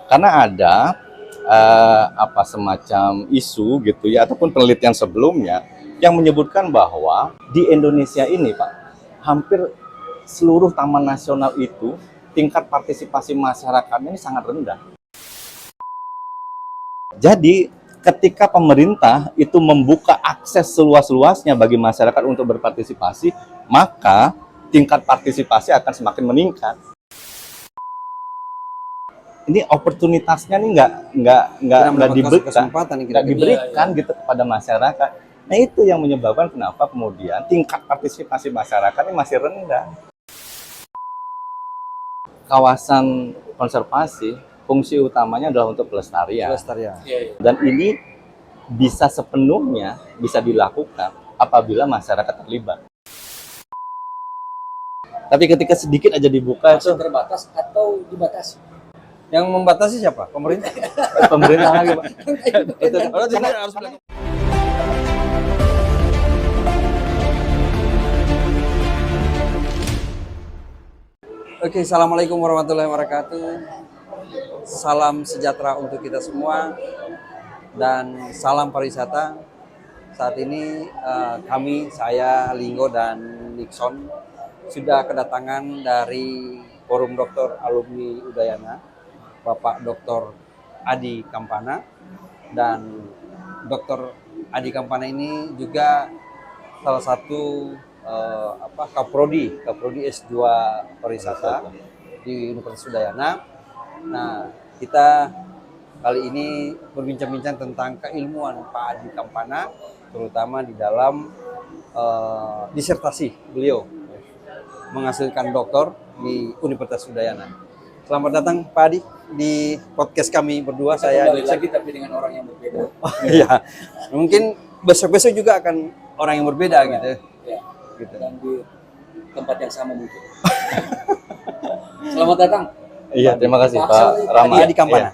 Karena ada apa semacam isu gitu ya, ataupun penelitian sebelumnya yang menyebutkan bahwa di Indonesia ini Pak, hampir seluruh taman nasional itu tingkat partisipasi masyarakatnya ini sangat rendah. Jadi ketika pemerintah itu membuka akses seluas-luasnya bagi masyarakat untuk berpartisipasi, maka tingkat partisipasi akan semakin meningkat. Ini oportunitasnya nih nggak diberikan gitu kepada masyarakat. Nah itu yang menyebabkan kenapa kemudian tingkat partisipasi masyarakat ini masih rendah. Kawasan konservasi fungsi utamanya adalah untuk pelestarian. Dan ini bisa sepenuhnya bisa dilakukan apabila masyarakat terlibat. Tapi ketika sedikit aja dibuka itu terbatas atau dibatasi. Yang membatasi siapa? Pemerintah. Pemerintah lagi, Pak. Itu harus melakukan. Oke, assalamualaikum warahmatullahi wabarakatuh. Salam sejahtera untuk kita semua dan salam pariwisata. Saat ini saya Linggo dan Nixon sudah kedatangan dari Forum Dokter Alumni Udayana, Bapak Dr. Adi Kampana. Dan Dr. Adi Kampana ini juga salah satu Kaprodi S2 Pariwisata di Universitas Udayana. Nah, kita kali ini berbincang-bincang tentang keilmuan Pak Adi Kampana, terutama di dalam disertasi beliau menghasilkan doktor di Universitas Udayana. Selamat datang Pak Adi di podcast kami berdua. Saya lagi tapi dengan orang yang berbeda. Iya, mungkin besok-besok juga akan orang yang berbeda gitu. Ya, gitu. Dan di tempat yang sama mungkin. Selamat datang. Iya, terima kasih Pak Rama. Adi Kampana. Iya.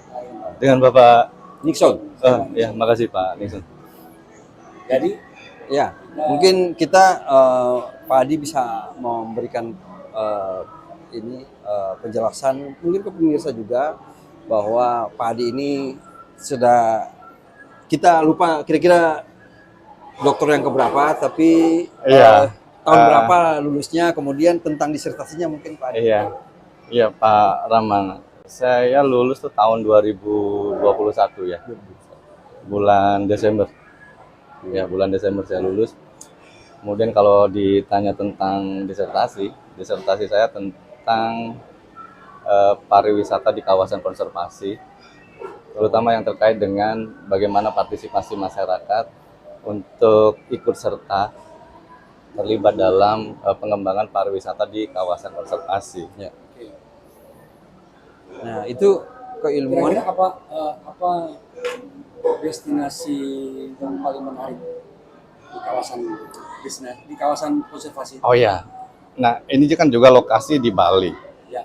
Dengan Bapak Nixon. Ya, makasih Pak Nixon. Jadi, ya, mungkin kita Pak Adi bisa memberikan penjelasan mungkin ke pemirsa juga bahwa Pak Adi ini sudah, kita lupa kira-kira dokter yang keberapa, tapi tahun berapa lulusnya, kemudian tentang disertasinya mungkin Pak Adi. Iya Pak Rama. Saya lulus tuh tahun 2021 ya. Bulan Desember. Ya, bulan Desember saya lulus. Kemudian kalau ditanya tentang disertasi saya tentang pariwisata di kawasan konservasi, terutama yang terkait dengan bagaimana partisipasi masyarakat untuk ikut serta terlibat dalam pengembangan pariwisata di kawasan konservasi. Ya. Nah, itu keilmuan. kira-kira apa destinasi yang paling menarik di kawasan konservasi? Oh ya, nah ini kan juga lokasi di Bali. Ya.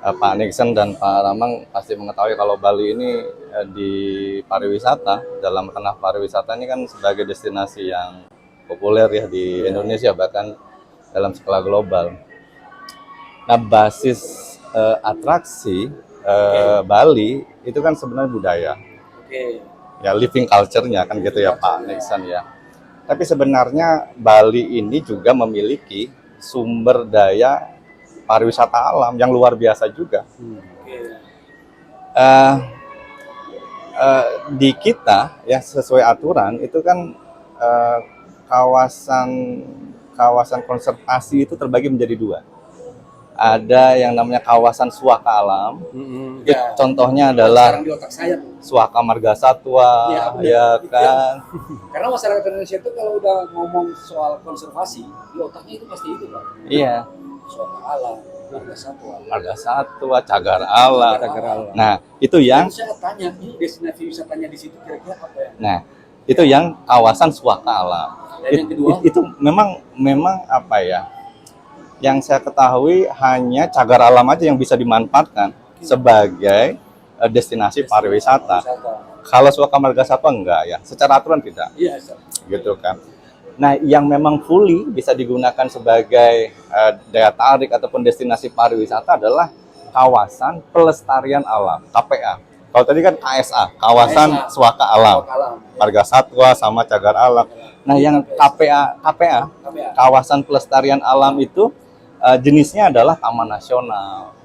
Pak Nixon dan Pak Ramang pasti mengetahui kalau Bali ini di pariwisata, dalam ranah pariwisata ini kan sebagai destinasi yang populer ya di Indonesia, bahkan dalam skala global. Nah, basis atraksi Bali itu kan sebenarnya budaya. Ya, living culture-nya kan gitu ya Pak Nixon ya. Tapi sebenarnya Bali ini juga memiliki sumber daya pariwisata alam yang luar biasa juga. Di kita ya sesuai aturan itu kan kawasan konservasi itu terbagi menjadi dua. Ada yang namanya kawasan suaka alam. Contohnya adalah Suaka Marga Satwa, ya kan. Karena masyarakat Indonesia itu kalau udah ngomong soal konservasi, di otaknya itu pasti itu Pak. Iya. Suaka alam, Marga Satwa, cagar alam. Nah, itu yang saya tanya, ini destinasi wisatanya di situ kira-kira apa ya? Nah, itu yang kawasan suaka alam. Dan yang kedua, itu memang apa ya? Yang saya ketahui hanya cagar alam aja yang bisa dimanfaatkan sebagai destinasi pariwisata. Kalau Suaka Marga Satwa enggak ya, secara aturan tidak. Iya, gitu kan. Nah, yang memang fully bisa digunakan sebagai daya tarik ataupun destinasi pariwisata adalah kawasan pelestarian alam (KPA). Kalau tadi kan KSA, kawasan KSA, Swaka Alam, Alam. marga satwa sama cagar alam. Nah, yang KPA, kawasan pelestarian alam itu jenisnya adalah taman nasional.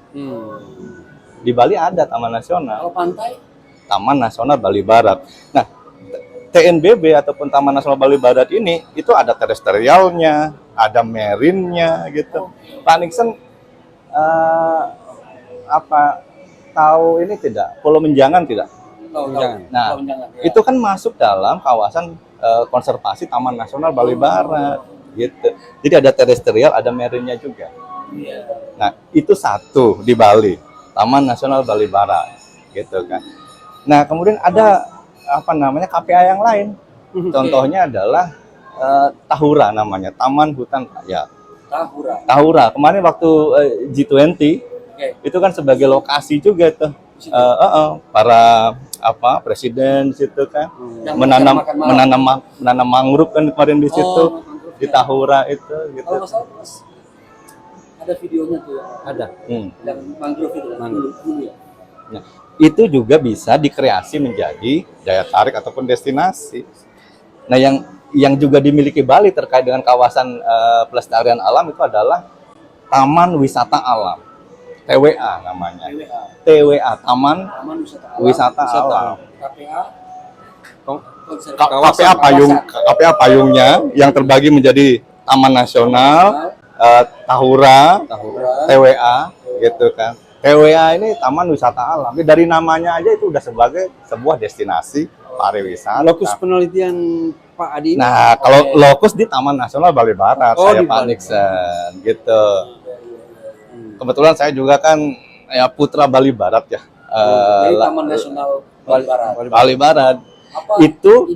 Di Bali ada taman nasional, Kalau pantai, Taman Nasional Bali Barat. Nah, TNBB ataupun Taman Nasional Bali Barat ini itu ada terestrialnya, ada marinnya gitu. Pak Nixon tahu ini tidak? Pulau Menjangan tidak? Menjangan. Nah, Menjangan, ya. itu kan masuk dalam kawasan konservasi Taman Nasional Bali Barat gitu. Jadi ada terestrial, ada marinnya juga. Iya. Nah, itu satu di Bali, Taman Nasional Bali Barat gitu kan. Nah, kemudian ada KPA yang lain. Contohnya adalah Tahura namanya, Taman Hutan Rakyat. Tahura. Kemarin waktu G20 itu kan sebagai lokasi juga tuh para presiden situ kan menanam mangrove kan kemarin di situ di Tahura itu gitu. Kalau masalah terus ada videonya tuh ya. Ada. Yang mangrove itu dulu ya. Nah, itu juga bisa dikreasi menjadi daya tarik ataupun destinasi. Nah, yang juga dimiliki Bali terkait dengan kawasan pelestarian alam itu adalah Taman Wisata Alam. TWA namanya. TWA, Taman Wisata Alam. KPA payungnya yang terbagi menjadi Taman Nasional, Tahura, TWA, gitu kan. TWA ini Taman Wisata Alam. Dari namanya aja itu udah sebagai sebuah destinasi pariwisata. Lokus penelitian Pak Adi ini? Nah, kalau lokus di Taman Nasional Bali Barat, saya Pak Nixon, gitu. Kebetulan saya juga kan ya putra Bali Barat ya. Taman Nasional Bali Barat. Bali Barat. Itu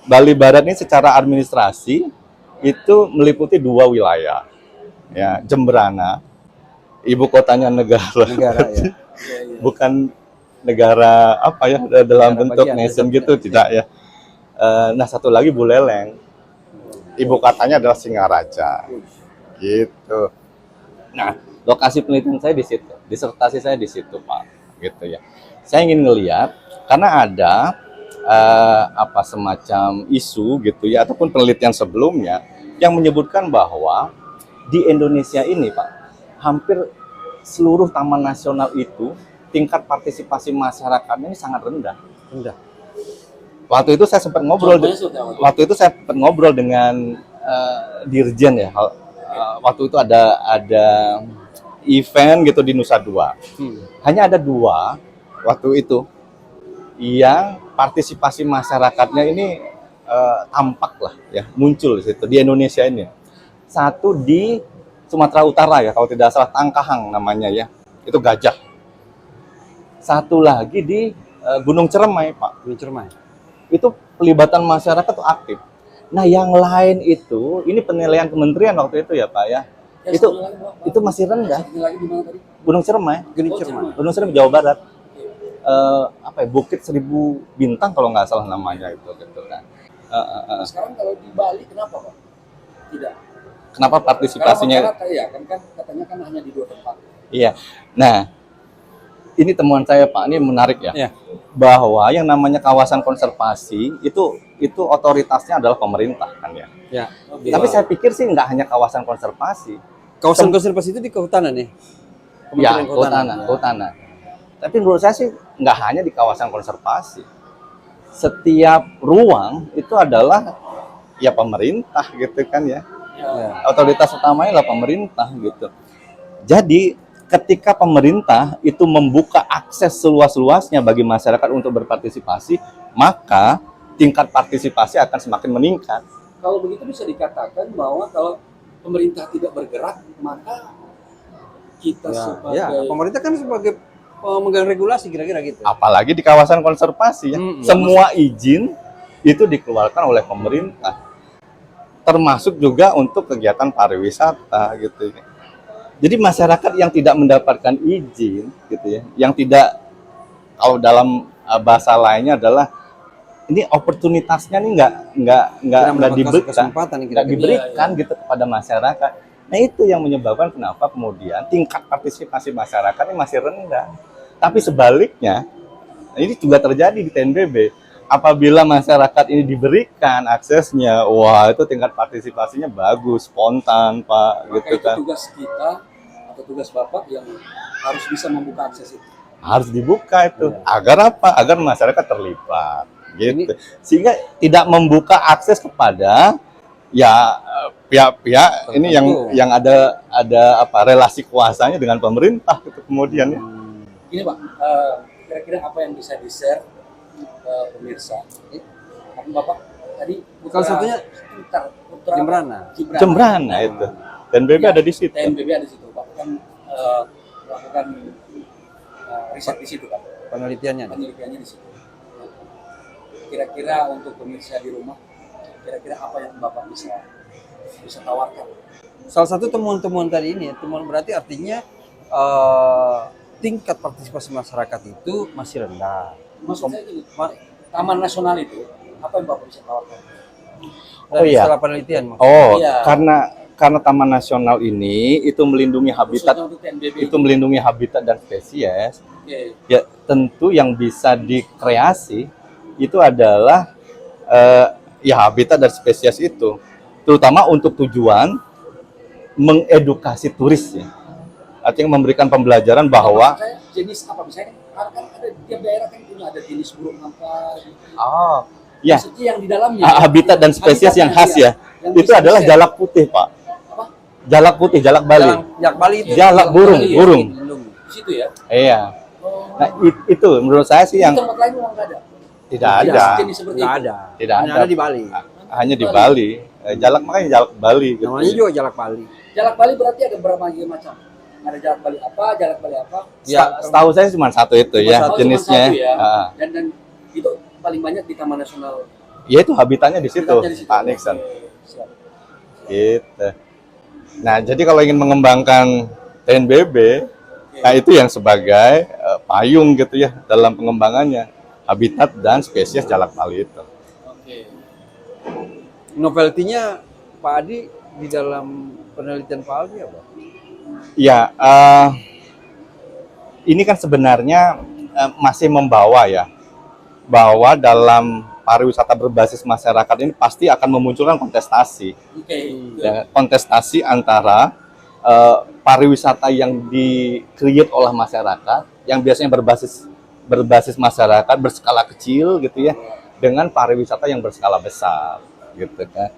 Bali Barat ini secara administrasi itu meliputi 2 wilayah. Ya, Jemberana, ibu kotanya negara ya. Bukan negara dalam bentuk nation gitu, tidak ya. Nah, satu lagi Buleleng, ibu kotanya adalah Singaraja, gitu. Nah, lokasi penelitian saya di situ, disertasi saya di situ, Pak, gitu ya. Saya ingin ngelihat karena ada semacam isu gitu ya, ataupun penelitian sebelumnya yang menyebutkan bahwa di Indonesia ini, Pak, hampir seluruh taman nasional itu tingkat partisipasi masyarakatnya ini sangat rendah. Waktu itu saya sempat ngobrol dengan Dirjen ya. Waktu itu ada event gitu di Nusa Dua. Hanya ada 2 waktu itu yang partisipasi masyarakatnya ini tampak lah ya, muncul di situ di Indonesia ini. Satu di Sumatera Utara ya, kalau tidak salah Tangkahang namanya ya, itu gajah. Satu lagi di Gunung Ciremai, Pak. Gunung Ciremai. Itu pelibatan masyarakat tuh aktif. Nah, yang lain itu, ini penilaian kementerian waktu itu ya, Pak ya. Itu masih rendah. Gunung Ciremai. Gunung Ciremai Jawa Barat. Bukit 1000 Bintang kalau nggak salah namanya itu gitu kan. Sekarang kalau di Bali kenapa, Pak? Tidak. Kenapa partisipasinya? Karena katanya kan hanya di 2 tempat. Iya. Nah, ini temuan saya, Pak, ini menarik ya. Ya. Bahwa yang namanya kawasan konservasi itu otoritasnya adalah pemerintah kan ya. Ya. Tapi saya pikir sih nggak hanya kawasan konservasi. Kawasan konservasi itu di kehutanan ya? Ya, kehutanan. Tapi menurut saya sih nggak hanya di kawasan konservasi. Setiap ruang itu adalah ya pemerintah gitu kan ya. Otoritas utamanya adalah pemerintah gitu. Jadi ketika pemerintah itu membuka akses seluas-luasnya bagi masyarakat untuk berpartisipasi, maka tingkat partisipasi akan semakin meningkat. Kalau begitu bisa dikatakan bahwa kalau pemerintah tidak bergerak, maka kita sebagai pemerintah kan sebagai pemegang regulasi kira-kira gitu. Apalagi di kawasan konservasi ya. Semua izin itu dikeluarkan oleh pemerintah. Termasuk juga untuk kegiatan pariwisata gitu ya. Jadi masyarakat yang tidak mendapatkan izin gitu ya, yang tidak, kalau dalam bahasa lainnya adalah ini oportunitasnya nih nggak diberikan gitu kepada masyarakat. Nah itu yang menyebabkan kenapa kemudian tingkat partisipasi masyarakat ini masih rendah. Tapi sebaliknya, ini juga terjadi di TNBB. Apabila masyarakat ini diberikan aksesnya, wah itu tingkat partisipasinya bagus, spontan, Pak, Maka gitu itu kan. tugas kita atau tugas Bapak yang harus bisa membuka akses itu. Harus dibuka itu. Agar apa? Agar masyarakat terlibat, gitu. Ini- Sehingga tidak membuka akses kepada ya pihak-pihak ini yang ada apa relasi kuasanya dengan pemerintah gitu kemudian ya. Ini Pak, kira-kira apa yang bisa di-share ke pemirsa? Apa Bapak tadi Salah satunya Putra Jembrana. Jembrana itu. Dan BB Ya, ada di situ. TNBB ada di situ. Bapak kan melakukan riset di situ kan, Penelitiannya. penelitiannya di situ. Kira-kira untuk pemirsa di rumah, kira-kira apa yang Bapak bisa tawarkan? Salah satu temuan-temuan tadi ini, temuan berarti artinya tingkat partisipasi masyarakat itu masih rendah. Maksud saya gini, Taman Nasional itu apa yang Bapak bisa tawarkan? Oh iya. Setelah penelitian. Oh, Iya. karena Taman Nasional ini itu melindungi habitat, Khususnya untuk TNBB itu melindungi habitat dan spesies. Oke. Ya tentu yang bisa dikreasi itu adalah ya habitat dan spesies itu, terutama untuk tujuan mengedukasi turis ya. Artinya memberikan pembelajaran bahwa Maksud saya jenis apa misalnya kan ada tiap daerah kan punya ada jenis burung apa gitu. ya Maksudnya yang di dalamnya habitat dan spesies yang khas ya, yang itu bisa adalah di-share. jalak putih, Pak. Apa? Jalak putih, jalak Bali. Jak Bali itu Jalak burung, Bali, burung. Di situ ya. Iya. Oh. Nah, itu menurut saya sih Di yang tempat lain memang nggak ada. tidak Jenis- ada. jenis seperti nggak itu. ada. Tidak Hanya ada. ada di Bali. Hanya di Bali. Jalak makanya jalak Bali gitu. Namanya juga jalak Bali. Jalak Bali berarti ada berapa macam? Ada jalak Bali apa, jalak Bali apa? Ya, Setahu saya cuma satu itu Cuma ya satu. Oh, cuma jenisnya. satu ya. Heeh. Dan itu paling banyak di Taman Nasional. Ya itu habitatnya di situ, Habitatnya di situ. Pak Nixon. Oke, siap. Gitu. Nah, jadi kalau ingin mengembangkan TNBB, nah itu yang sebagai payung gitu ya dalam pengembangannya habitat dan spesies jalak Bali itu. Oke. Novelty-nya Pak Adi di dalam penelitian Pak Adi apa? Ya, ini kan sebenarnya masih membawa ya, bahwa dalam pariwisata berbasis masyarakat ini pasti akan memunculkan kontestasi. Oke. Ya, kontestasi antara pariwisata yang di-create oleh masyarakat, yang biasanya berbasis masyarakat berskala kecil gitu ya, dengan pariwisata yang berskala besar gitu kan.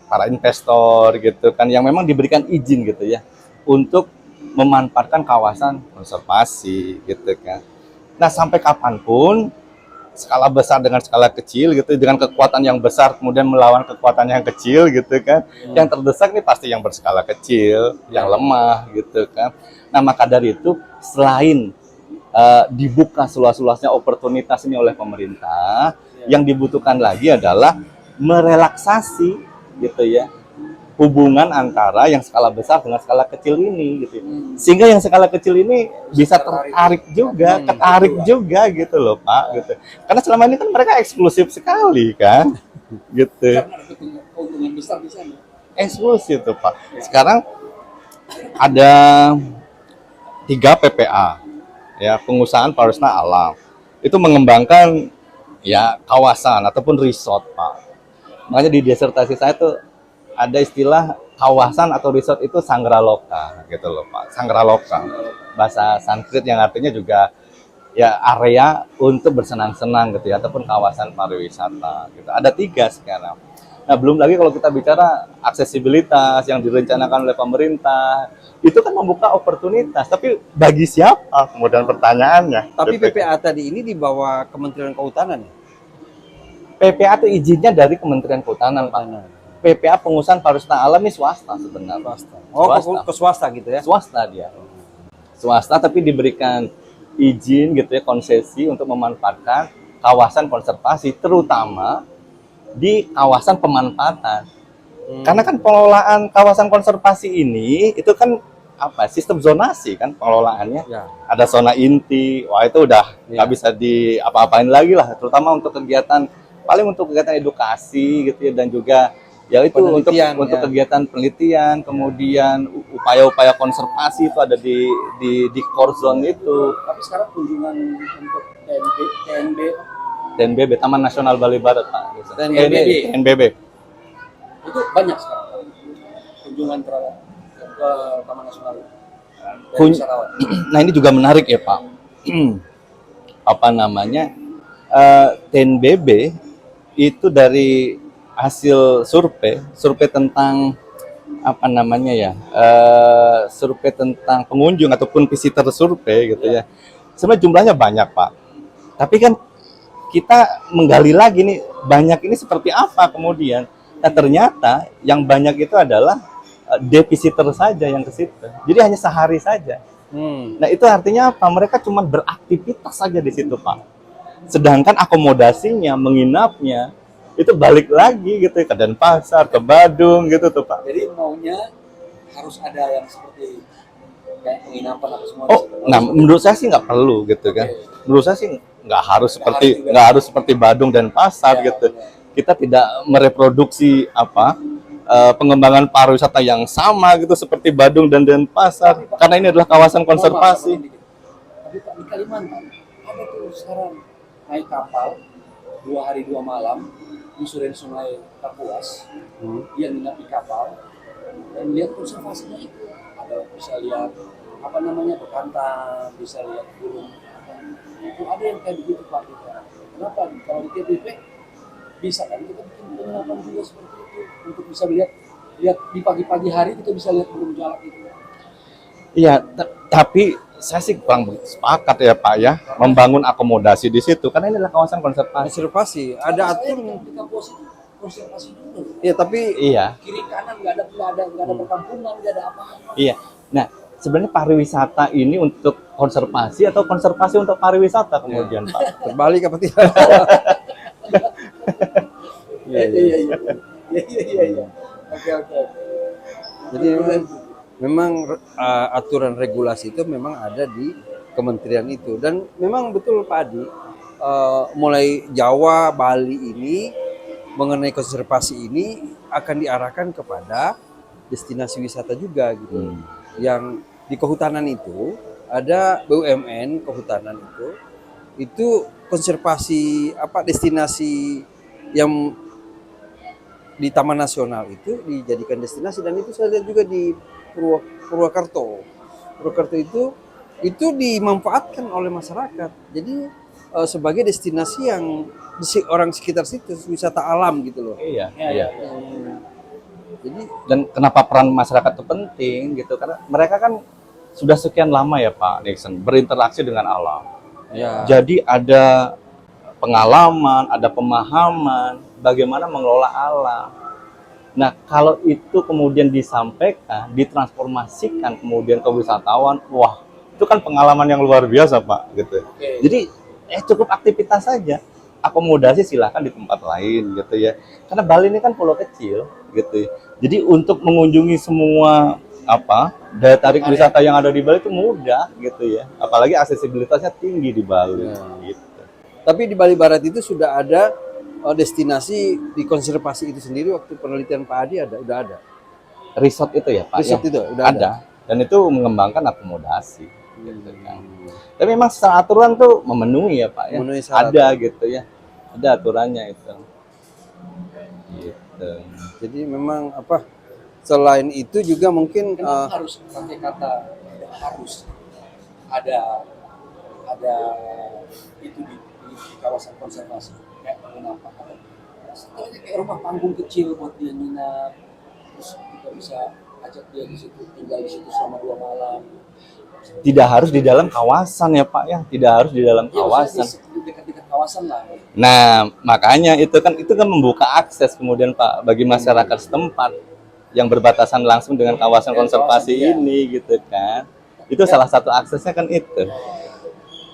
Para investor gitu kan yang memang diberikan izin gitu ya untuk memanfaatkan kawasan konservasi gitu kan. Nah, sampai kapanpun skala besar dengan skala kecil gitu, dengan kekuatan yang besar kemudian melawan kekuatan yang kecil gitu kan. Yang terdesak nih pasti yang berskala kecil, yang lemah gitu kan. Nah, maka dari itu selain dibuka seluas-luasnya oportunitas ini oleh pemerintah, yang dibutuhkan lagi adalah merelaksasi gitu ya hubungan antara yang skala besar dengan skala kecil ini gitu. Sehingga yang skala kecil ini bisa tertarik juga, ketarik juga gitu loh, Pak gitu. Karena selama ini kan mereka eksklusif sekali kan. Gitu. Karena ada keuntungan besar di sana. Eksklusif tuh, Pak. Sekarang ada 3 PPA ya, pengusahaan pariwisata alam. Itu mengembangkan ya kawasan ataupun resort, Pak. Makanya di disertasi saya tuh ada istilah kawasan atau resort itu Sangraloka gitu loh, Pak. Sangraloka. Bahasa Sanskrit yang artinya juga ya area untuk bersenang-senang gitu ya, ataupun kawasan pariwisata gitu. Ada 3 sekarang. Nah, belum lagi kalau kita bicara aksesibilitas yang direncanakan oleh pemerintah, itu kan membuka oportunitas. Tapi bagi siapa? Kemudian pertanyaannya. Tapi PPA tadi ini di bawah Kementerian Kehutanan ya? PPA itu izinnya dari Kementerian Kehutanan, Pak. PPA pengusahaan pariwisata alam ini swasta sebenarnya. Oh, Swasta. ke swasta gitu ya? Swasta dia. Swasta tapi diberikan izin gitu ya, konsesi untuk memanfaatkan kawasan konservasi, terutama di kawasan pemanfaatan. Karena kan pengelolaan kawasan konservasi ini itu kan apa? Sistem zonasi kan pengelolaannya. Ya. Ada zona inti, wah itu udah nggak bisa diapa-apain lagi lah, terutama untuk kegiatan paling untuk kegiatan edukasi gitu ya, dan juga Ya itu untuk Penelitian, ya. kegiatan penelitian, kemudian upaya-upaya konservasi itu ada di core zone itu. Tapi sekarang kunjungan untuk TNBB Taman Nasional Bali Barat Pak. TNBB. TNBB. itu banyak sekarang kunjungan terhadap ke Taman Nasional dari wisatawan. Nah ini juga menarik ya Pak. Apa namanya? TNBB itu dari hasil survei tentang apa namanya ya, survei tentang pengunjung ataupun visitor survei gitu ya. Sebenarnya jumlahnya banyak Pak. Tapi kan kita menggali lagi nih banyak ini seperti apa kemudian. Nah ternyata yang banyak itu adalah day visitor saja yang ke situ. Jadi hanya sehari saja. Nah itu artinya apa? Mereka cuma beraktivitas saja di situ Pak. Sedangkan akomodasinya, menginapnya itu balik lagi gitu ke Denpasar, ke Badung gitu tuh Pak. Jadi maunya harus ada yang seperti kayak penginapan apa semua. Oh, nah menurut saya sih nggak perlu gitu kan. Menurut saya sih nggak harus seperti Badung dan Pasar Ya, gitu. benar. Kita tidak mereproduksi apa pengembangan pariwisata yang sama gitu seperti Badung dan Denpasar karena ini adalah kawasan konservasi. Tapi Pak, di Kalimantan ada tuh sekarang naik kapal 2 hari 2 malam nyusurin sungai Kapuas, dia nginap di kapal dan lihat konservasinya itu. Ada bisa lihat apa namanya bekantan, bisa lihat burung. Itu ada yang kayak begitu Pak kita. Kenapa? Kalau di TPP bisa kan kita bikin penginapan juga seperti itu untuk bisa lihat di pagi-pagi hari kita bisa lihat burung jalak itu. Iya, tapi saya sih kurang sepakat ya Pak ya membangun akomodasi di situ karena ini adalah kawasan konservasi. Konservasi, ada aturan. Di kampus itu konservasi dulu. Ya tapi Iya. Kiri kanan nggak ada perkampungan, nggak ada apa-apa. Iya. Nah, sebenarnya pariwisata ini untuk konservasi atau konservasi untuk pariwisata kemudian, Pak? terbalik apa tidak? Iya. Oke. Jadi memang aturan regulasi itu memang ada di kementerian itu dan memang betul Pak Adi, mulai Jawa, Bali ini mengenai konservasi ini akan diarahkan kepada destinasi wisata juga gitu. Yang di kehutanan itu ada BUMN kehutanan itu konservasi apa destinasi yang di Taman Nasional itu dijadikan destinasi dan itu saya lihat juga di Purwakarta. Purwakarta itu dimanfaatkan oleh masyarakat. Jadi sebagai destinasi yang orang sekitar situ wisata alam gitu loh. Iya. Jadi Dan kenapa peran masyarakat itu penting gitu? Karena mereka kan sudah sekian lama ya Pak Nixon berinteraksi dengan alam. ya Jadi ada pengalaman, ada pemahaman bagaimana mengelola alam. Nah, kalau itu kemudian disampaikan, ditransformasikan kemudian ke wisatawan, wah, itu kan pengalaman yang luar biasa, Pak, gitu. Jadi, cukup aktivitas saja. Akomodasi silahkan di tempat lain, gitu ya. Karena Bali ini kan pulau kecil, gitu ya. Jadi, untuk mengunjungi semua daya tarik wisata yang ada di Bali itu mudah, gitu ya. Apalagi aksesibilitasnya tinggi di Bali, gitu. tapi di Bali Barat itu sudah ada destinasi di konservasi itu sendiri waktu penelitian Pak Adi udah ada. Resort itu ya Pak? Resort ya? itu udah ada. Dan itu mengembangkan akomodasi. Gitu kan. Tapi memang secara aturan tuh memenuhi ya Pak ya. Memenuhi syarat. Ada gitu ya. Ada aturannya itu. Gitu. Jadi memang selain itu juga mungkin Kenapa harus pakai kata harus ada itu di kawasan konservasi kayak kenapa? Sebenarnya kayak rumah panggung kecil buat dia nginap, terus kita bisa ajak dia di situ tinggal di situ selama 2 malam. Tidak harus di dalam kawasan ya Pak ya. Tidak harus di dalam kawasan. Di dekat-dekat kawasan lah. Nah, makanya itu kan membuka akses kemudian Pak bagi masyarakat setempat yang berbatasan langsung dengan kawasan konservasi ini gitu kan. Itu salah satu aksesnya kan itu.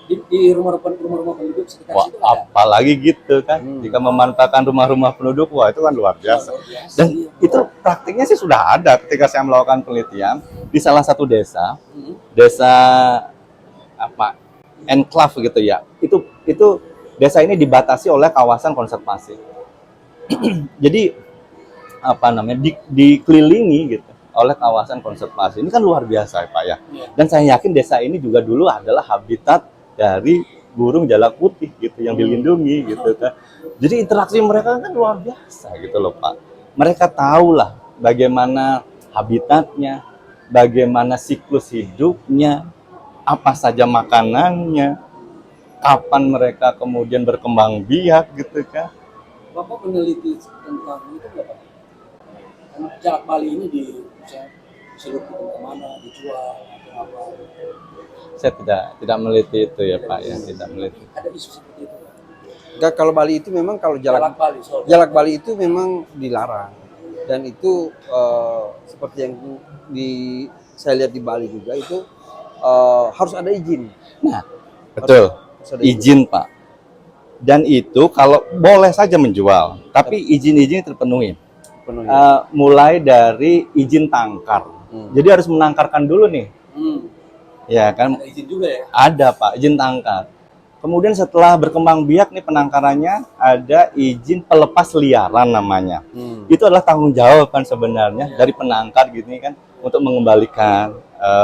Di rumah-rumah penduduk sekitar Wah, situ ada. apalagi gitu kan. Jika memanfaatkan rumah-rumah penduduk, wah itu kan luar biasa. Dan itu praktiknya sih sudah ada ketika saya melakukan penelitian di salah satu desa enclave gitu ya. Itu desa ini dibatasi oleh kawasan konservasi. Jadi apa namanya dikelilingi gitu oleh kawasan konservasi. Ini kan luar biasa ya Pak ya. Dan saya yakin desa ini juga dulu adalah habitat dari burung jalak putih gitu yang dilindungi gitu kan. Jadi interaksi mereka kan luar biasa gitu loh Pak. Mereka tahulah bagaimana habitatnya, bagaimana siklus hidupnya, apa saja makanannya, kapan mereka kemudian berkembang biak gitu kan. Bapak peneliti tentang itu nggak Pak? Karena jalak Bali ini diselupkan kemana, dijual atau apa? Saya tidak meliti itu ya Pak ya, tidak meliti. Ada isu seperti itu Pak? Enggak, kalau Bali itu memang kalau Jalak Bali, sorry. Jalak Bali itu memang dilarang, dan itu seperti yang saya lihat di Bali juga itu harus ada izin. Nah, betul. Izin Pak. Dan itu kalau boleh saja menjual, tapi izin-izin terpenuhi. Mulai dari izin tangkar. Jadi harus menangkarkan dulu nih. Ya kan? Ada izin juga ya? Ada Pak, izin tangkar. Kemudian setelah berkembang biak nih penangkarannya, ada izin pelepas liaran namanya. Itu adalah tanggung jawab kan sebenarnya dari penangkar gitu kan untuk mengembalikan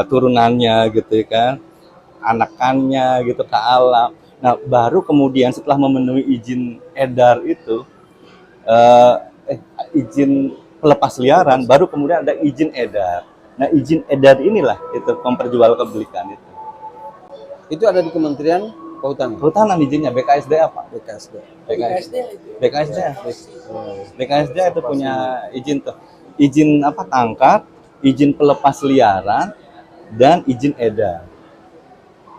turunannya gitu kan, anakannya gitu ke alam. Nah, baru kemudian setelah memenuhi izin edar itu, izin pelepas liaran, baru kemudian ada izin edar. Nah, izin edar inilah itu memperjualbelikan itu. Itu ada di Kementerian Kehutanan. Kehutanan izinnya BKSDA Pak. BKSDA. BKSDA itu punya izin tuh. Izin apa tangkar, izin pelepas liaran, dan izin edar.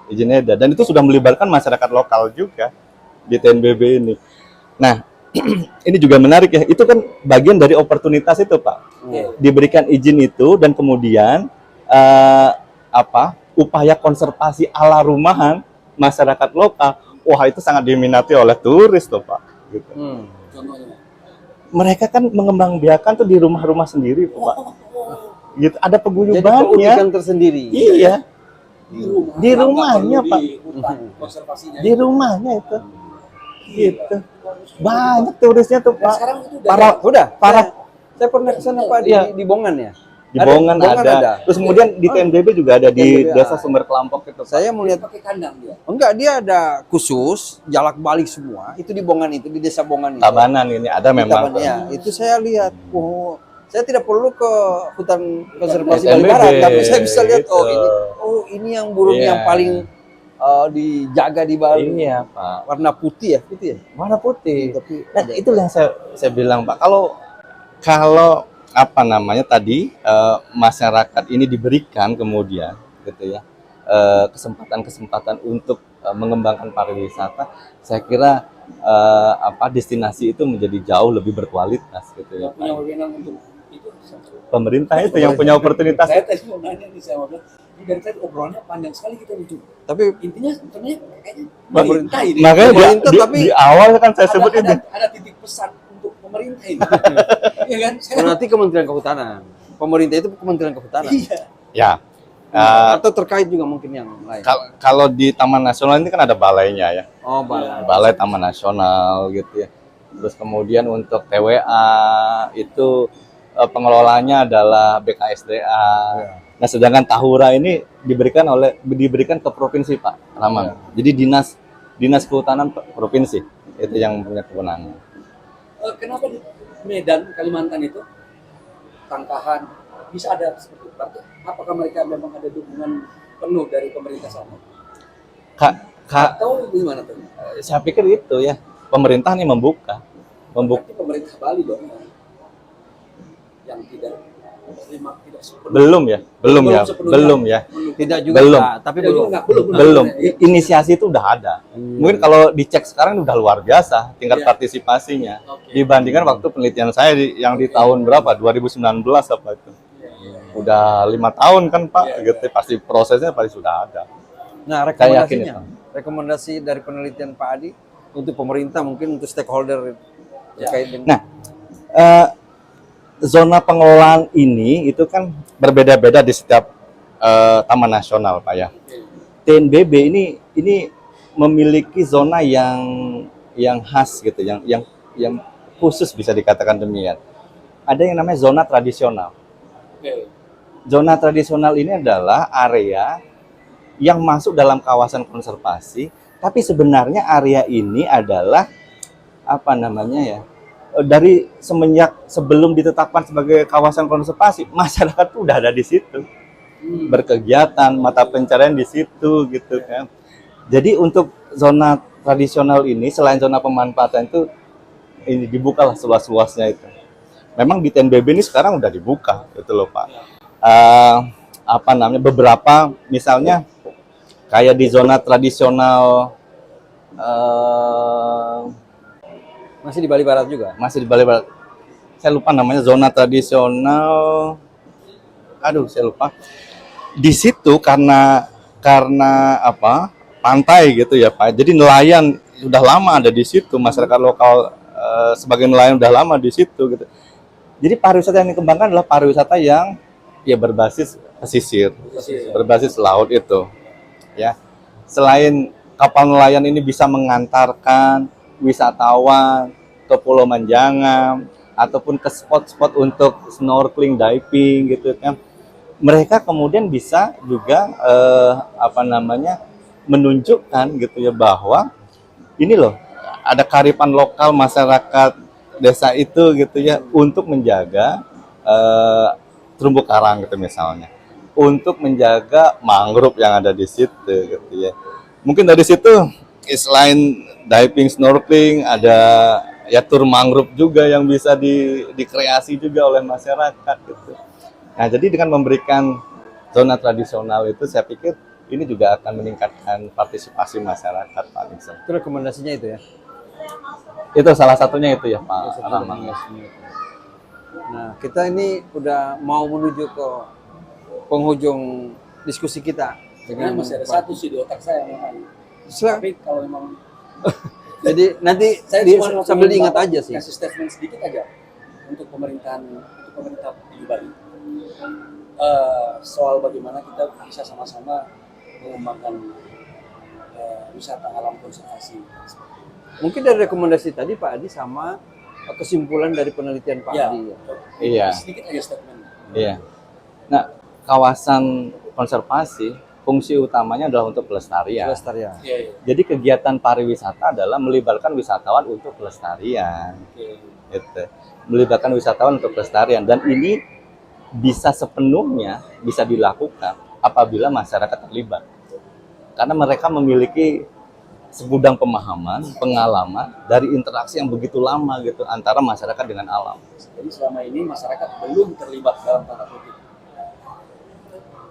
Izin edar. Dan itu sudah melibatkan masyarakat lokal juga di TNBB ini. Nah, ini juga menarik ya. Itu kan bagian dari oportunitas itu Pak. Diberikan izin itu dan kemudian upaya konservasi ala rumahan masyarakat lokal. Wah, itu sangat diminati oleh turis tuh Pak. Gitu. Contohnya? Mereka kan mengembangbiakan tuh di rumah-rumah sendiri Pak. Gitu. Ada Jadi peguyubannya. keunikan tersendiri. Iya. Di Kenapa rumahnya perlu Pak. di hutan konservasinya Di rumahnya itu. Gitu. Banyak turisnya tuh Dan Pak. sekarang itu Para saya pernah ke sana Pak di Bongan ya. Di Bongan ada. Terus kemudian di TNBB juga ada di TNBB Desa Sumber Kelampok itu Pak. Saya melihat pakai kandang dia. enggak, dia ada khusus jalak Bali semua. Itu di Bongan itu, di Desa Bongan itu. Tabanan ini ada memang. Tabanan, ya. Itu saya lihat. Oh, saya tidak perlu ke hutan konservasi TNBB, Bali Barat, tapi saya bisa lihat gitu. ini yang burung Iya. yang paling dijaga di Bali. Iya Pak. Warna putih ya, putih ya. Warna putih. Tapi Nah, itu yang saya bilang Pak. Kalau apa namanya tadi masyarakat ini diberikan kemudian gitu ya kesempatan untuk mengembangkan pariwisata, saya kira destinasi itu menjadi jauh lebih berkualitas gitu ya Yang punya Pak. wewenang untuk itu. Pemerintah itu yang punya oportunitas. Saya tadi mau nanya nih, saya mau bilang, ini dari tadi obrolannya panjang sekali kita nih. tapi Intinya sebenarnya kayaknya Mak- pemerintah ini. Makanya Pemerintah, di awal kan saya sebut ini. ada titik pesan untuk pemerintah ini. Iya kan? nanti Kementerian Kehutanan. Pemerintah itu Kementerian Kehutanan. Iya. Ya. Atau terkait juga mungkin yang lain. Kalau di Taman Nasional ini kan ada balainya ya. Oh, Balai. Balai Taman Nasional gitu ya. Terus kemudian untuk TWA itu pengelolanya adalah BKSDA. Nah, sedangkan Tahura ini diberikan ke provinsi Pak Ramang. Jadi dinas kehutanan provinsi itu yang punya kewenangan. Kenapa di Medan, Kalimantan itu tangkahan bisa ada seperti itu? Apakah mereka memang ada dukungan penuh dari pemerintah sana? Atau gimana tuh? Saya pikir itu ya, pemerintah nih membuka. Berarti pemerintah Bali dong yang tidak sepenuhnya. Belum ya. Tidak juga Belum. enggak, tapi Tidak belum. juga, belum. Belum. Inisiasi itu udah ada. Mungkin kalau dicek sekarang udah luar biasa tingkat Iya. partisipasinya Oke. dibandingkan waktu penelitian saya yang di tahun berapa 2019 apa itu. Udah 5 tahun kan Pak, gitu pasti prosesnya pasti sudah ada. Nah, Saya yakin rekomendasi dari penelitian Pak Adi untuk pemerintah, mungkin untuk stakeholder terkait dengan Nah, zona pengelolaan ini itu kan berbeda-beda di setiap taman nasional Pak ya. TNBB ini memiliki zona yang khas gitu, yang khusus bisa dikatakan demikian. ada yang namanya zona tradisional. Oke. Zona tradisional ini adalah area yang masuk dalam kawasan konservasi, tapi sebenarnya area ini adalah apa namanya ya? Dari semenjak sebelum ditetapkan sebagai kawasan konservasi, masyarakat tuh udah ada di situ. Berkegiatan, mata pencarian di situ gitu kan. Jadi untuk zona tradisional ini selain zona pemanfaatan itu ini dibukalah seluas-luasnya itu. Memang di TNBB ini sekarang udah dibuka gitu loh Pak. Apa namanya beberapa misalnya kayak di zona tradisional Masih di Bali Barat juga. masih di Bali Barat. Saya lupa namanya zona tradisional. Aduh, saya lupa. Di situ karena apa? Pantai gitu ya, Pak. Jadi nelayan sudah lama ada di situ, masyarakat lokal sebagai nelayan udah lama di situ gitu. Jadi pariwisata yang dikembangkan adalah pariwisata yang ya berbasis pesisir, berbasis laut itu. Ya. Selain kapal nelayan ini bisa mengantarkan wisatawan ke Pulau Manjangam ataupun ke spot-spot untuk snorkeling, diving gitu kan. Mereka kemudian bisa juga apa namanya menunjukkan gitu ya bahwa ini loh ada kearifan lokal masyarakat desa itu gitu ya untuk menjaga terumbu karang gitu misalnya, untuk menjaga mangrove yang ada di situ gitu ya. Mungkin dari situ selain diving, snorkeling ada ya tur mangrove juga yang bisa dikreasi juga oleh masyarakat gitu. Nah, jadi dengan memberikan zona tradisional itu, saya pikir ini juga akan meningkatkan partisipasi masyarakat, Pak Nixon. Itu rekomendasinya itu ya. Itu salah satunya itu ya, Pak Ramang. Nah, kita ini udah mau menuju ke penghujung diskusi kita. Sebenarnya masih ada satu sih di otak saya memang. Tapi kalau memang jadi nanti saya cuma sambil diingat aja sih. Kasih statement sedikit aja untuk pemerintah di Bali. Soal bagaimana kita bisa sama-sama mengembangkan wisata alam konservasi. Mungkin dari rekomendasi tadi Pak Adi sama kesimpulan dari penelitian Pak Adi. Ya. Iya. Sedikit aja statement. Iya. Nah, kawasan konservasi fungsi utamanya adalah untuk pelestarian. Pelestarian. Iya. Jadi kegiatan pariwisata adalah melibatkan wisatawan untuk pelestarian. Gitu. Melibatkan wisatawan untuk pelestarian dan ini bisa sepenuhnya bisa dilakukan apabila masyarakat terlibat. Karena mereka memiliki segudang pemahaman, pengalaman dari interaksi yang begitu lama gitu antara masyarakat dengan alam. Jadi selama ini masyarakat belum terlibat dalam tanda kutip.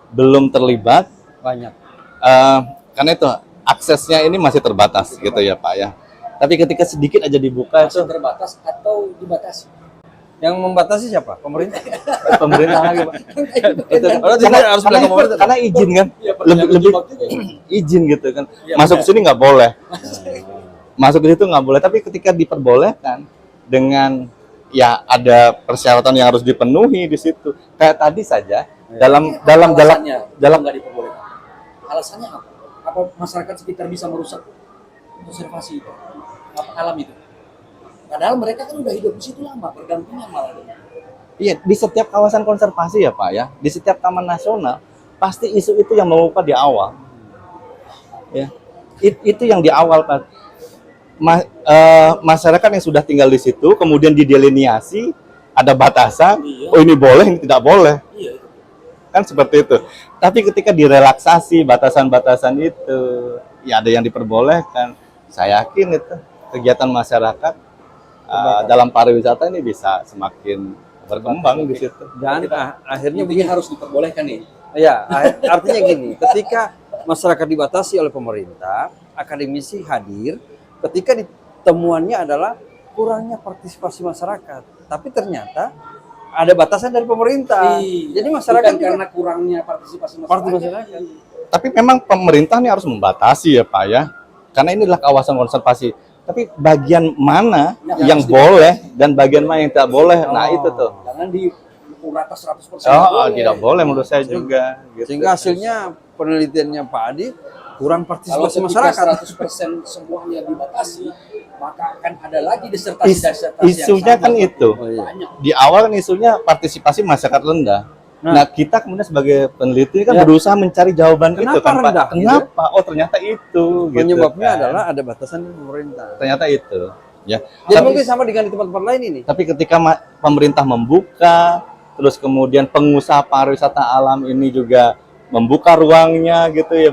Belum terlibat Banyak. karena itu aksesnya ini masih terbatas gitu ya Pak ya. Tapi ketika sedikit aja dibuka Masih itu terbatas atau dibatasi? Yang membatasi siapa? Pemerintah. pemerintah lagi Pak. Itu, Kalau tidak harus bilang ke pemerintah. karena izin kan, Iya, lebih izin gitu kan. Iya, Masuk ke benar. sini nggak boleh, masuk ke situ nggak boleh. Tapi ketika diperbolehkan dengan ya ada persyaratan yang harus dipenuhi di situ. Kayak tadi saja dalam Alasannya nggak diperbolehkan. Alasannya apa? Apa masyarakat sekitar bisa merusak konservasi itu, apa alam itu? Padahal mereka kan udah hidup di situ lama, berdampingan malah dengan. Iya, di setiap kawasan konservasi ya Pak ya, di setiap taman nasional pasti isu itu yang membuka di awal. Ya, itu yang di awal Pak. Masyarakat yang sudah tinggal di situ, kemudian didelineasi, ada batasan, Iya. oh ini boleh, ini tidak boleh, Iya. kan seperti itu. Tapi ketika direlaksasi batasan-batasan itu, ya ada yang diperbolehkan. Saya yakin itu kegiatan masyarakat dalam pariwisata ini bisa semakin berkembang di situ. Dan akhirnya Intinya harus diperbolehkan nih. ya, artinya gini, ketika masyarakat dibatasi oleh pemerintah, akademisi hadir, ketika temuannya adalah kurangnya partisipasi masyarakat. Tapi ternyata ada batasan dari pemerintah. Jadi masyarakat bukan karena kurangnya partisipasi masyarakat. Tapi memang pemerintah ini harus membatasi ya Pak ya, karena ini adalah kawasan konservasi. Tapi bagian mana yang boleh dan bagian mana yang tidak boleh, nah itu tuh. Jangan di rata 100%. Oh, tidak boleh menurut saya juga. Gitu. Sehingga hasilnya penelitiannya Pak Adi kurang Kalau partisipasi ketika masyarakat. 100% semuanya dibatasi, maka akan ada lagi disertasi-disertasi Isunya kan itu. Oh, iya. banyak. Di awal kan isunya partisipasi masyarakat rendah. Nah, kita kemudian sebagai peneliti kan Ya. berusaha mencari jawaban itu Kenapa kan, Pak. rendah, gitu? Kenapa? Oh, ternyata itu. Penyebabnya gitu, kan. adalah ada batasan dari pemerintah. Ternyata itu. Ya. Jadi Tapi- mungkin sama dengan di tempat-tempat lain ini. Tapi ketika pemerintah membuka, terus kemudian pengusaha pariwisata alam ini juga membuka ruangnya gitu ya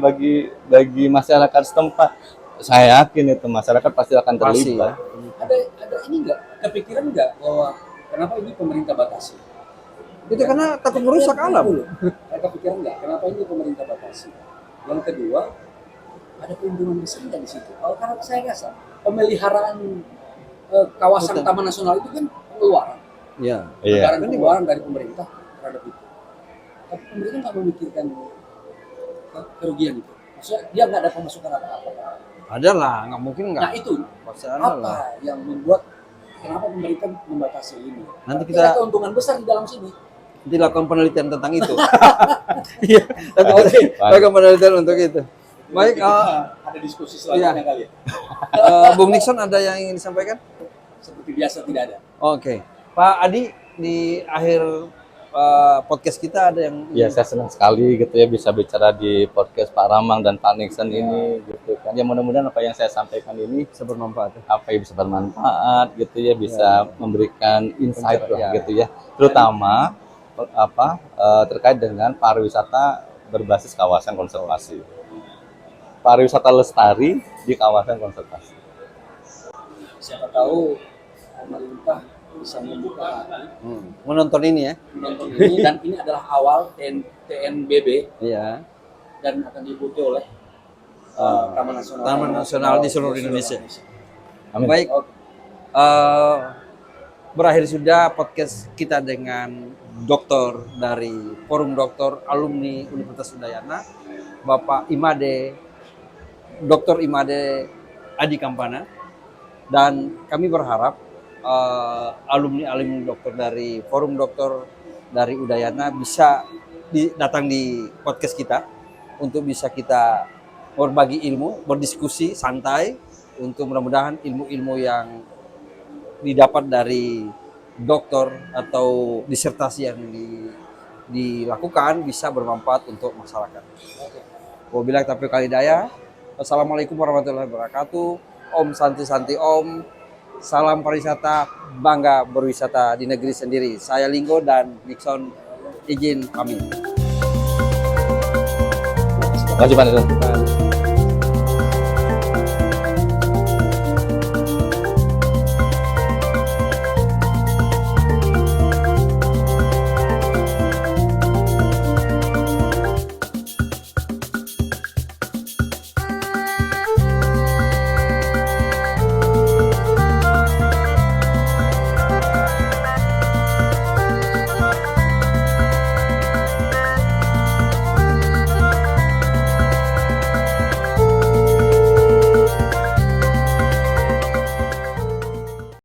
bagi masyarakat setempat, saya yakin itu masyarakat pasti akan Pasti, terlibat. Ada ini enggak, kepikiran enggak bahwa kenapa ini pemerintah batasi? Itu karena takut merusak alam. Dulu. Ada kepikiran enggak kenapa ini pemerintah batasi? Yang kedua, ada keuntungan besar nggak di situ? Kalau karena saya rasa pemeliharaan kawasan Betul. Taman Nasional itu kan pengeluaran, Ya. Iya. anggaran pengeluaran dari pemerintah terhadap itu. Tapi pemerintah nggak memikirkan kerugian itu. Maksudnya dia nggak ada pemasukan apa-apa. Ada lah, nggak mungkin nggak. Nah itu Pasti ada lah. apa yang membuat kenapa pemerintah membatasi ini? Nanti Berarti kita- ada keuntungan besar di dalam sini. Nanti lakukan penelitian tentang itu. Iya, nanti Oke. kita lakukan penelitian untuk itu. Baik, Ada diskusi selanjutnya kali ya. Bung Nixon ada yang ingin disampaikan? Seperti biasa tidak ada. Oke, Pak Adi, di akhir podcast kita ada yang Ya, saya senang sekali gitu ya bisa bicara di podcast Pak Ramang dan Pak Nixon ini gitu kan. Ya mudah-mudahan apa yang saya sampaikan ini bisa bermanfaat. apa ya bisa bermanfaat gitu ya, bisa memberikan insight lah Ya. gitu ya. Terutama terkait dengan pariwisata berbasis kawasan konservasi. Pariwisata lestari di kawasan konservasi. Siapa tahu pemerintah bisa membuka hati Menonton ini ya? menonton ini dan ini adalah awal TNBB Iya. dan akan diikuti oleh Taman Nasional. Taman Nasional di seluruh Indonesia. Amin. Baik, Oke. berakhir sudah podcast kita dengan dokter dari Forum Dokter Alumni Universitas Udayana, Bapak Dr. Imade Adi Kampana, dan kami berharap alumni dokter dari Forum Dokter dari Udayana bisa datang di podcast kita untuk bisa kita berbagi ilmu, berdiskusi santai untuk mudah-mudahan ilmu-ilmu yang didapat dari dokter atau disertasi yang dilakukan bisa bermanfaat untuk masyarakat. Wabillahi taufiq wal hidayah. Wassalamualaikum warahmatullahi wabarakatuh. Om Santi Santi Om. Salam pariwisata, bangga berwisata di negeri sendiri. Saya Linggo dan Nixon izin pamit. Terima kasih Pak Nixon.